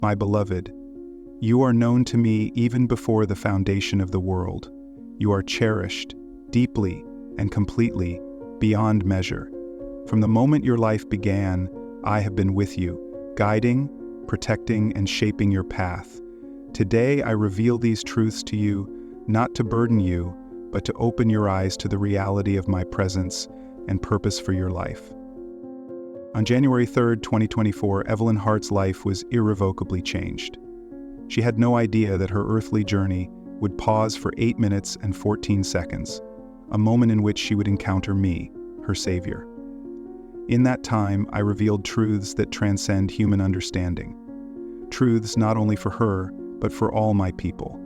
My beloved, you are known to me even before the foundation of the world. You are cherished, deeply and completely, beyond measure. From the moment your life began, I have been with you, guiding, protecting, and shaping your path. Today I reveal these truths to you, not to burden you, but to open your eyes to the reality of my presence and purpose for your life. On January 3, 2024, Evelyn Hart's life was irrevocably changed. She had no idea that her earthly journey would pause for 8 minutes and 14 seconds, a moment in which she would encounter me, her Savior. In that time, I revealed truths that transcend human understanding. Truths not only for her, but for all my people.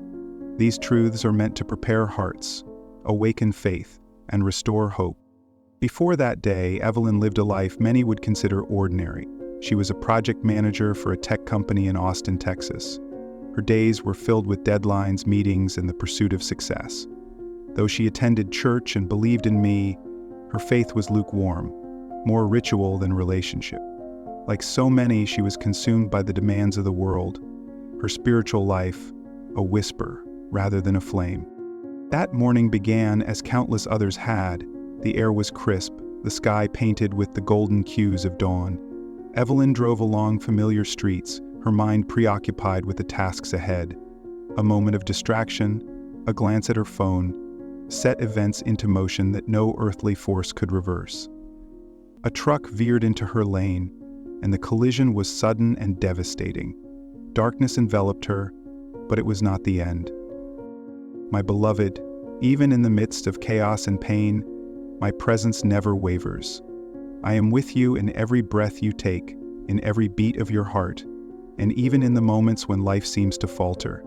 These truths are meant to prepare hearts, awaken faith, and restore hope. Before that day, Evelyn lived a life many would consider ordinary. She was a project manager for a tech company in Austin, Texas. Her days were filled with deadlines, meetings, and the pursuit of success. Though she attended church and believed in me, her faith was lukewarm, more ritual than relationship. Like so many, she was consumed by the demands of the world, her spiritual life a whisper rather than a flame. That morning began as countless others had. The air was crisp, the sky painted with the golden hues of dawn. Evelyn drove along familiar streets, her mind preoccupied with the tasks ahead. A moment of distraction, a glance at her phone, set events into motion that no earthly force could reverse. A truck veered into her lane, and the collision was sudden and devastating. Darkness enveloped her, but it was not the end. My beloved, even in the midst of chaos and pain, my presence never wavers. I am with you in every breath you take, in every beat of your heart, and even in the moments when life seems to falter.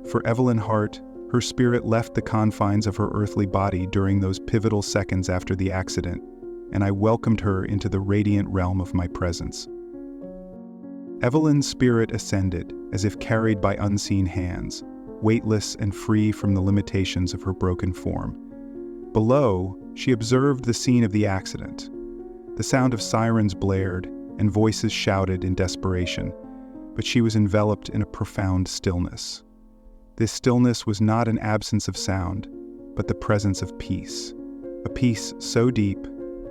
For Evelyn Hart, her spirit left the confines of her earthly body during those pivotal seconds after the accident, and I welcomed her into the radiant realm of my presence. Evelyn's spirit ascended, as if carried by unseen hands, weightless and free from the limitations of her broken form. Below, she observed the scene of the accident. The sound of sirens blared, and voices shouted in desperation, but she was enveloped in a profound stillness. This stillness was not an absence of sound, but the presence of peace, a peace so deep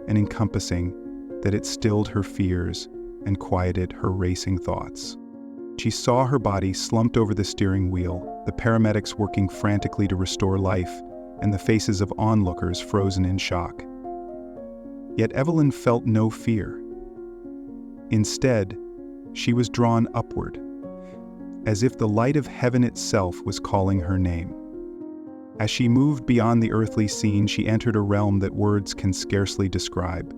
and encompassing that it stilled her fears and quieted her racing thoughts. She saw her body slumped over the steering wheel, the paramedics working frantically to restore life, and the faces of onlookers frozen in shock. Yet Evelyn felt no fear. Instead, she was drawn upward, as if the light of heaven itself was calling her name. As she moved beyond the earthly scene, she entered a realm that words can scarcely describe.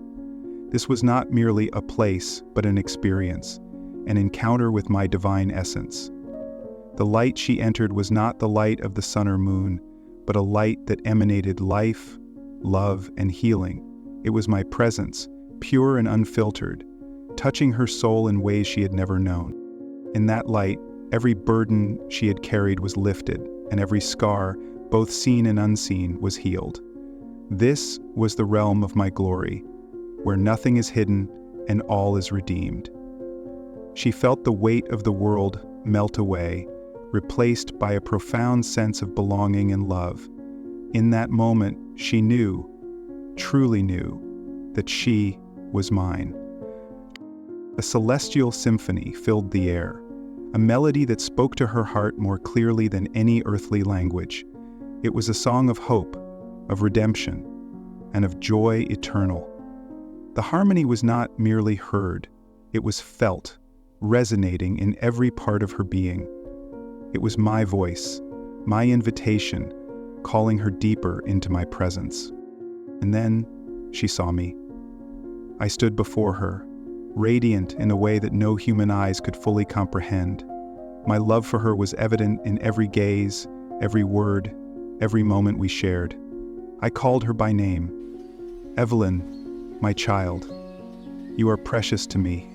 This was not merely a place, but an experience, an encounter with my divine essence. The light she entered was not the light of the sun or moon, but a light that emanated life, love, and healing. It was my presence, pure and unfiltered, touching her soul in ways she had never known. In that light, every burden she had carried was lifted, and every scar, both seen and unseen, was healed. This was the realm of my glory, where nothing is hidden and all is redeemed. She felt the weight of the world melt away, replaced by a profound sense of belonging and love. In that moment, she knew, truly knew, that she was mine. A celestial symphony filled the air, a melody that spoke to her heart more clearly than any earthly language. It was a song of hope, of redemption, and of joy eternal. The harmony was not merely heard, it was felt, resonating in every part of her being. It was my voice, my invitation, calling her deeper into my presence. And then she saw me. I stood before her, radiant in a way that no human eyes could fully comprehend. My love for her was evident in every gaze, every word, every moment we shared. I called her by name. Evelyn, my child, you are precious to me.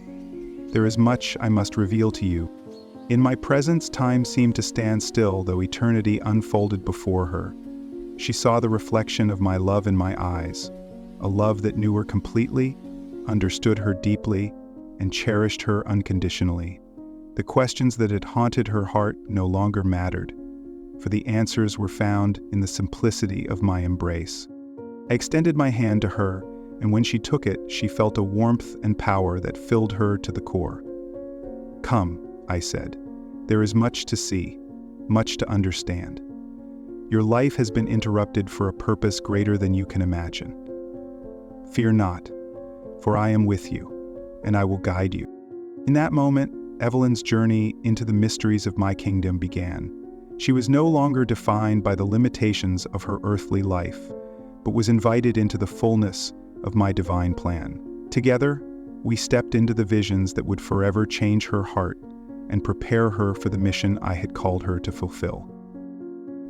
There is much I must reveal to you. In my presence, time seemed to stand still, though eternity unfolded before her. She saw the reflection of my love in my eyes, a love that knew her completely, understood her deeply, and cherished her unconditionally. The questions that had haunted her heart no longer mattered, for the answers were found in the simplicity of my embrace. I extended my hand to her, and when she took it, she felt a warmth and power that filled her to the core. "Come," I said. "There is much to see, much to understand. Your life has been interrupted for a purpose greater than you can imagine. Fear not, for I am with you, and I will guide you." In that moment, Evelyn's journey into the mysteries of my kingdom began. She was no longer defined by the limitations of her earthly life, but was invited into the fullness of my divine plan. Together, we stepped into the visions that would forever change her heart and prepare her for the mission I had called her to fulfill.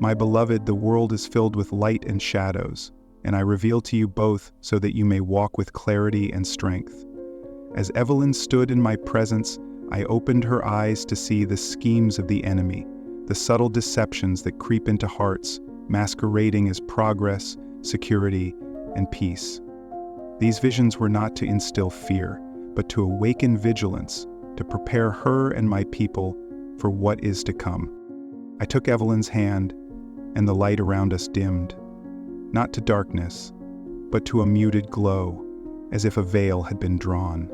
My beloved, the world is filled with light and shadows, and I reveal to you both so that you may walk with clarity and strength. As Evelyn stood in my presence, I opened her eyes to see the schemes of the enemy, the subtle deceptions that creep into hearts, masquerading as progress, security, and peace. These visions were not to instill fear, but to awaken vigilance, to prepare her and my people for what is to come. I took Evelyn's hand, and the light around us dimmed, not to darkness, but to a muted glow, as if a veil had been drawn.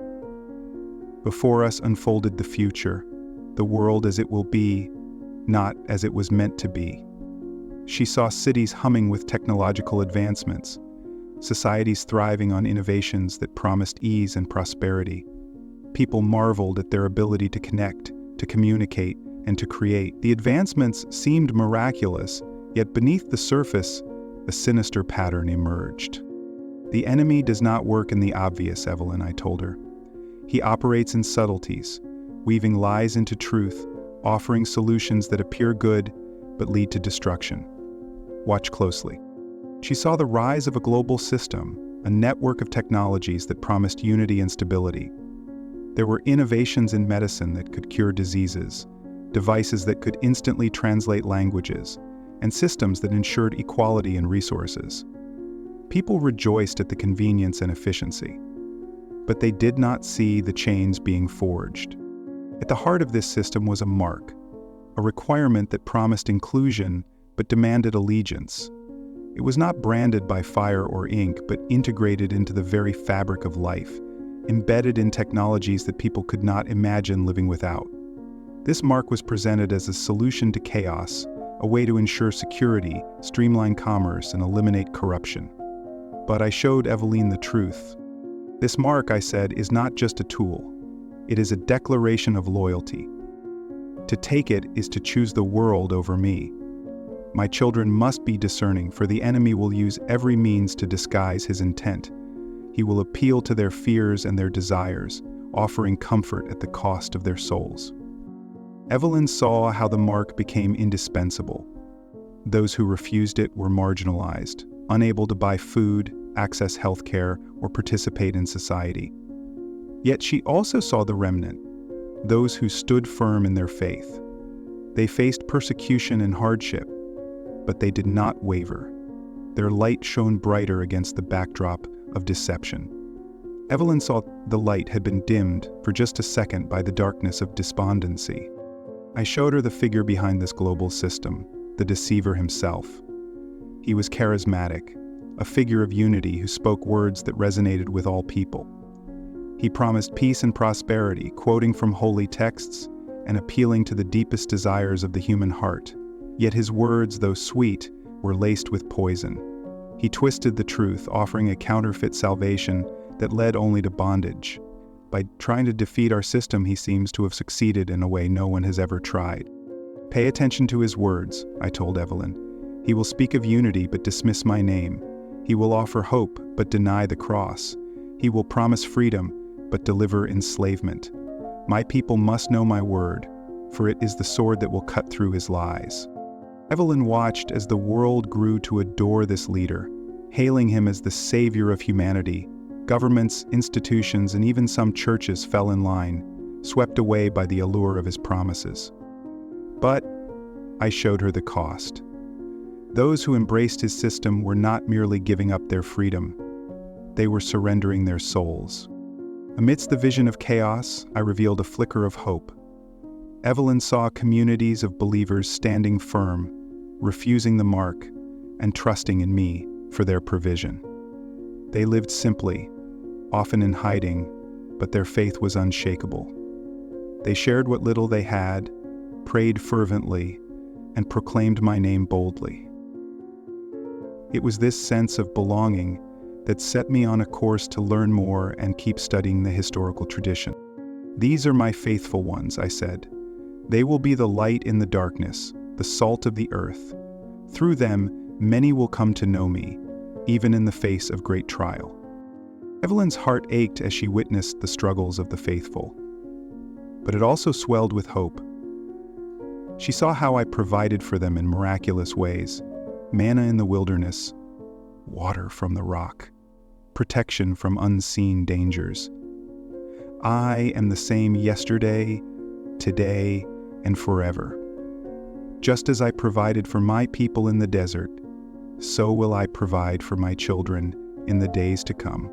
Before us unfolded the future, the world as it will be, not as it was meant to be. She saw cities humming with technological advancements, societies thriving on innovations that promised ease and prosperity. People marveled at their ability to connect, to communicate, and to create. The advancements seemed miraculous, yet beneath the surface, a sinister pattern emerged. "The enemy does not work in the obvious, Evelyn," I told her. "He operates in subtleties, weaving lies into truth, offering solutions that appear good but lead to destruction. Watch closely." She saw the rise of a global system, a network of technologies that promised unity and stability. There were innovations in medicine that could cure diseases, devices that could instantly translate languages, and systems that ensured equality in resources. People rejoiced at the convenience and efficiency, but they did not see the chains being forged. At the heart of this system was a mark, a requirement that promised inclusion but demanded allegiance. It was not branded by fire or ink, but integrated into the very fabric of life, embedded in technologies that people could not imagine living without. This mark was presented as a solution to chaos, a way to ensure security, streamline commerce, and eliminate corruption. But I showed Evelyn the truth. This mark, I said, is not just a tool. It is a declaration of loyalty. To take it is to choose the world over me. My children must be discerning, for the enemy will use every means to disguise his intent. He will appeal to their fears and their desires, offering comfort at the cost of their souls. Evelyn saw how the mark became indispensable. Those who refused it were marginalized, unable to buy food, access health care, or participate in society. Yet she also saw the remnant, those who stood firm in their faith. They faced persecution and hardship, but they did not waver. Their light shone brighter against the backdrop of deception. Evelyn saw the light had been dimmed for just a second by the darkness of despondency. I showed her the figure behind this global system, the deceiver himself. He was charismatic, a figure of unity who spoke words that resonated with all people. He promised peace and prosperity, quoting from holy texts and appealing to the deepest desires of the human heart. Yet his words, though sweet, were laced with poison. He twisted the truth, offering a counterfeit salvation that led only to bondage. By trying to defeat our system, he seems to have succeeded in a way no one has ever tried. "Pay attention to his words," I told Evelyn. "He will speak of unity but dismiss my name. He will offer hope but deny the cross. He will promise freedom but deliver enslavement. My people must know my word, for it is the sword that will cut through his lies." Evelyn watched as the world grew to adore this leader, hailing him as the savior of humanity. Governments, institutions, and even some churches fell in line, swept away by the allure of his promises. But I showed her the cost. Those who embraced his system were not merely giving up their freedom. They were surrendering their souls. Amidst the vision of chaos, I revealed a flicker of hope. Evelyn saw communities of believers standing firm, refusing the mark, and trusting in me for their provision. They lived simply, often in hiding, but their faith was unshakable. They shared what little they had, prayed fervently, and proclaimed my name boldly. It was this sense of belonging that set me on a course to learn more and keep studying the historical tradition. "These are my faithful ones," I said. "They will be the light in the darkness, the salt of the earth. Through them, many will come to know me, even in the face of great trial." Evelyn's heart ached as she witnessed the struggles of the faithful, but it also swelled with hope. She saw how I provided for them in miraculous ways: manna in the wilderness, water from the rock, protection from unseen dangers. I am the same yesterday, today, and forever. Just as I provided for my people in the desert, so will I provide for my children in the days to come.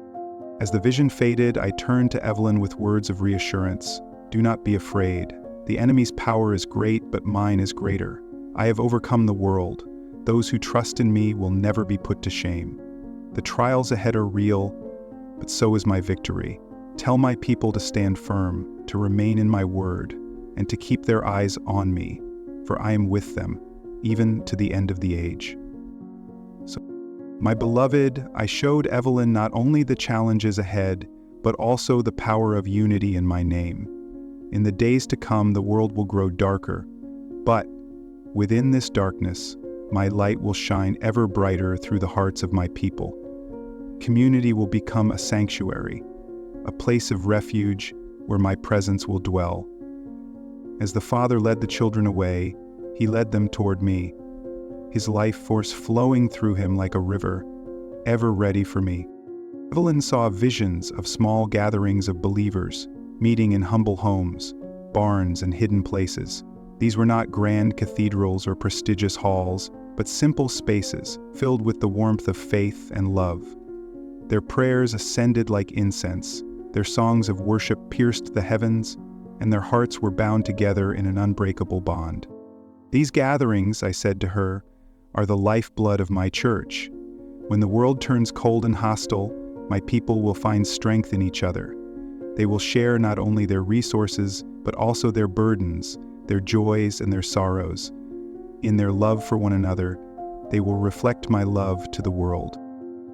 As the vision faded, I turned to Evelyn with words of reassurance. "Do not be afraid. The enemy's power is great, but mine is greater. I have overcome the world. Those who trust in me will never be put to shame. The trials ahead are real, but so is my victory. Tell my people to stand firm, to remain in my word, and to keep their eyes on me, for I am with them, even to the end of the age." So, my beloved, I showed Evelyn not only the challenges ahead, but also the power of unity in my name. In the days to come, the world will grow darker, but within this darkness, my light will shine ever brighter through the hearts of my people. Community will become a sanctuary, a place of refuge where my presence will dwell. As the Father led the children away, he led them toward me, his life force flowing through him like a river, ever ready for me. Evelyn saw visions of small gatherings of believers, meeting in humble homes, barns, and hidden places. These were not grand cathedrals or prestigious halls, but simple spaces filled with the warmth of faith and love. Their prayers ascended like incense, their songs of worship pierced the heavens, and their hearts were bound together in an unbreakable bond. "These gatherings," I said to her, "are the lifeblood of my church. When the world turns cold and hostile, my people will find strength in each other. They will share not only their resources, but also their burdens, their joys and their sorrows. In their love for one another, they will reflect my love to the world."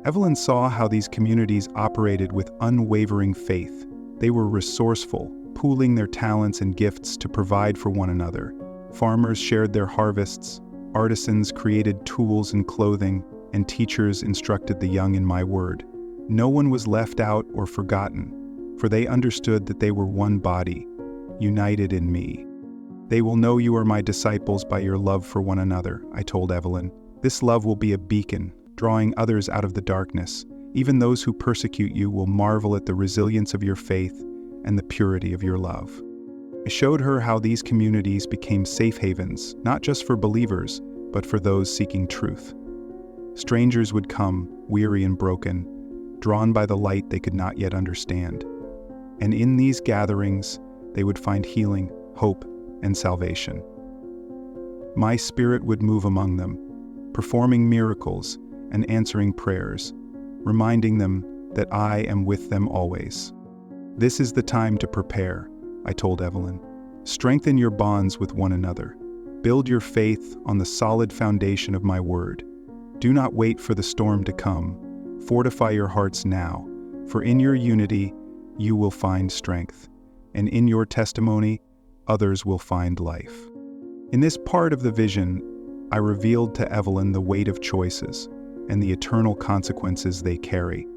Evelyn saw how these communities operated with unwavering faith. They were resourceful, pooling their talents and gifts to provide for one another. Farmers shared their harvests, artisans created tools and clothing, and teachers instructed the young in my word. No one was left out or forgotten, for they understood that they were one body, united in me. "They will know you are my disciples by your love for one another," I told Evelyn. "This love will be a beacon, drawing others out of the darkness. Even those who persecute you will marvel at the resilience of your faith and the purity of your love." I showed her how these communities became safe havens, not just for believers, but for those seeking truth. Strangers would come, weary and broken, drawn by the light they could not yet understand. And in these gatherings, they would find healing, hope, and salvation. My spirit would move among them, performing miracles and answering prayers, reminding them that I am with them always. "This is the time to prepare," I told Evelyn. "Strengthen your bonds with one another. Build your faith on the solid foundation of my word. Do not wait for the storm to come. Fortify your hearts now, for in your unity, you will find strength, and in your testimony, others will find life." In this part of the vision, I revealed to Evelyn the weight of choices and the eternal consequences they carry.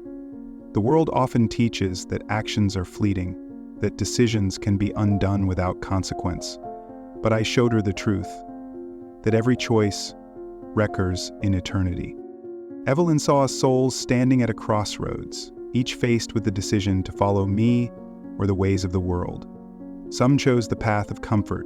The world often teaches that actions are fleeting, that decisions can be undone without consequence. But I showed her the truth, that every choice records in eternity. Evelyn saw souls standing at a crossroads, each faced with the decision to follow me or the ways of the world. Some chose the path of comfort,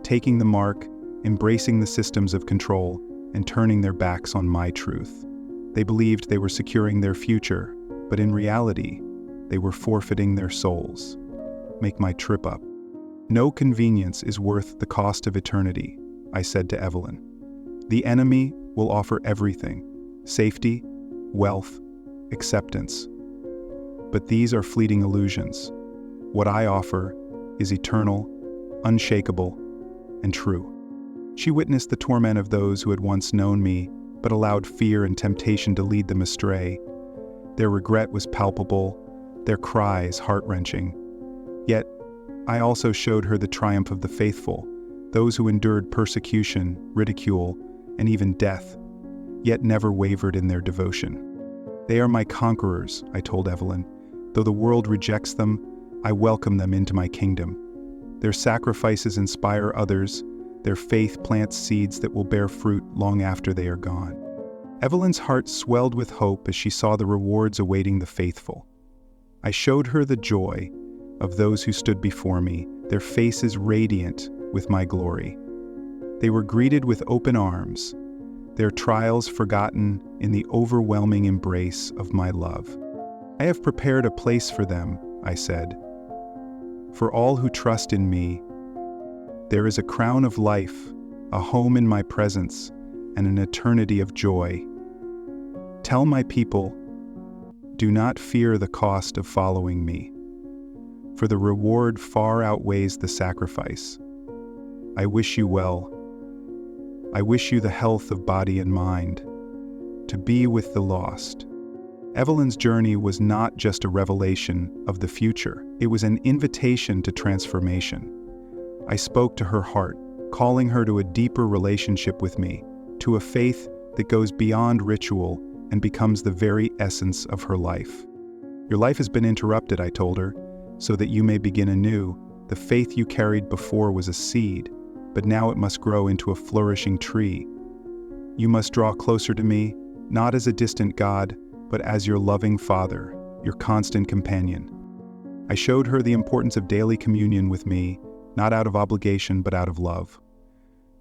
taking the mark, embracing the systems of control, and turning their backs on my truth. They believed they were securing their future, but in reality, they were forfeiting their souls. Make my trip up. No convenience is worth the cost of eternity, I said to Evelyn. The enemy will offer everything: safety, wealth, acceptance. But these are fleeting illusions. What I offer is eternal, unshakable, and true. She witnessed the torment of those who had once known me, but allowed fear and temptation to lead them astray. Their regret was palpable, their cries heart-wrenching. Yet, I also showed her the triumph of the faithful, those who endured persecution, ridicule, and even death, yet never wavered in their devotion. They are my conquerors, I told Evelyn. Though the world rejects them, I welcome them into my kingdom. Their sacrifices inspire others, their faith plants seeds that will bear fruit long after they are gone. Evelyn's heart swelled with hope as she saw the rewards awaiting the faithful. I showed her the joy of those who stood before me, their faces radiant with my glory. They were greeted with open arms, their trials forgotten in the overwhelming embrace of my love. I have prepared a place for them, I said. For all who trust in me, there is a crown of life, a home in my presence, and an eternity of joy. Tell my people, do not fear the cost of following me, for the reward far outweighs the sacrifice. I wish you well. I wish you the health of body and mind, to be with the lost. Evelyn's journey was not just a revelation of the future, it was an invitation to transformation. I spoke to her heart, calling her to a deeper relationship with me, to a faith that goes beyond ritual and becomes the very essence of her life. Your life has been interrupted, I told her, so that you may begin anew. The faith you carried before was a seed, but now it must grow into a flourishing tree. You must draw closer to me, not as a distant God, but as your loving Father, your constant companion. I showed her the importance of daily communion with me, not out of obligation, but out of love.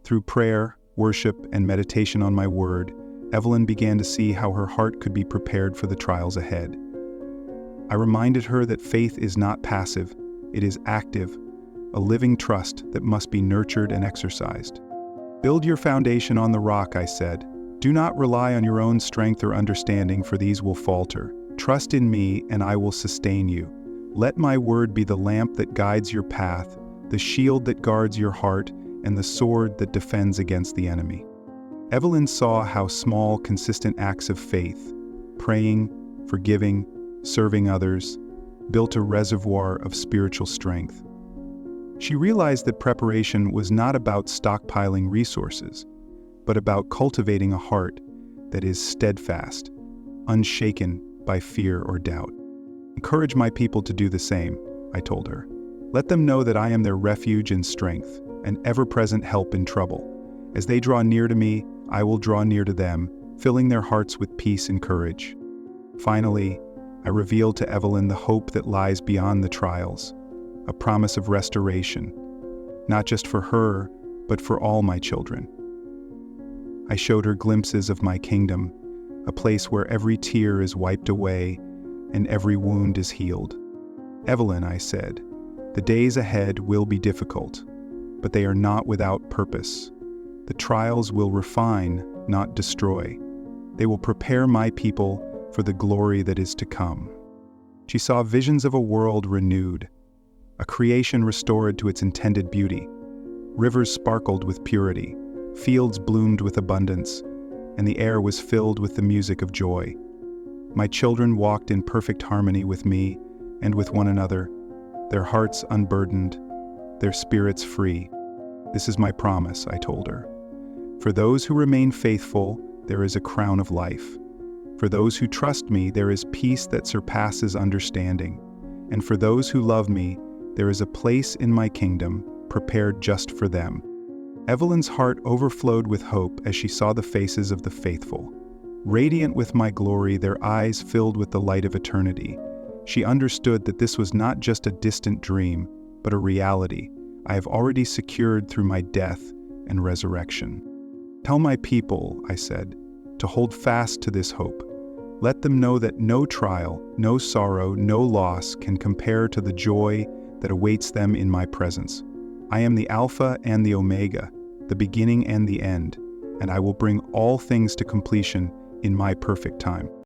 Through prayer, worship, and meditation on my word, Evelyn began to see how her heart could be prepared for the trials ahead. I reminded her that faith is not passive, it is active, a living trust that must be nurtured and exercised. Build your foundation on the rock, I said. Do not rely on your own strength or understanding, for these will falter. Trust in me, and I will sustain you. Let my word be the lamp that guides your path, the shield that guards your heart, and the sword that defends against the enemy. Evelyn saw how small, consistent acts of faith, praying, forgiving, serving others, built a reservoir of spiritual strength. She realized that preparation was not about stockpiling resources, but about cultivating a heart that is steadfast, unshaken by fear or doubt. Encourage my people to do the same, I told her. Let them know that I am their refuge and strength, an ever-present help in trouble. As they draw near to me, I will draw near to them, filling their hearts with peace and courage. Finally, I revealed to Evelyn the hope that lies beyond the trials, a promise of restoration, not just for her, but for all my children. I showed her glimpses of my kingdom, a place where every tear is wiped away and every wound is healed. Evelyn, I said, the days ahead will be difficult, but they are not without purpose. The trials will refine, not destroy. They will prepare my people for the glory that is to come. She saw visions of a world renewed, a creation restored to its intended beauty. Rivers sparkled with purity, fields bloomed with abundance, and the air was filled with the music of joy. My children walked in perfect harmony with me and with one another, their hearts unburdened, their spirits free. This is my promise, I told her. For those who remain faithful, there is a crown of life. For those who trust me, there is peace that surpasses understanding. And for those who love me, there is a place in my kingdom prepared just for them. Evelyn's heart overflowed with hope as she saw the faces of the faithful. Radiant with my glory, their eyes filled with the light of eternity. She understood that this was not just a distant dream, but a reality I have already secured through my death and resurrection. Tell my people, I said, to hold fast to this hope. Let them know that no trial, no sorrow, no loss can compare to the joy that awaits them in my presence. I am the Alpha and the Omega, the beginning and the end, and I will bring all things to completion in my perfect time.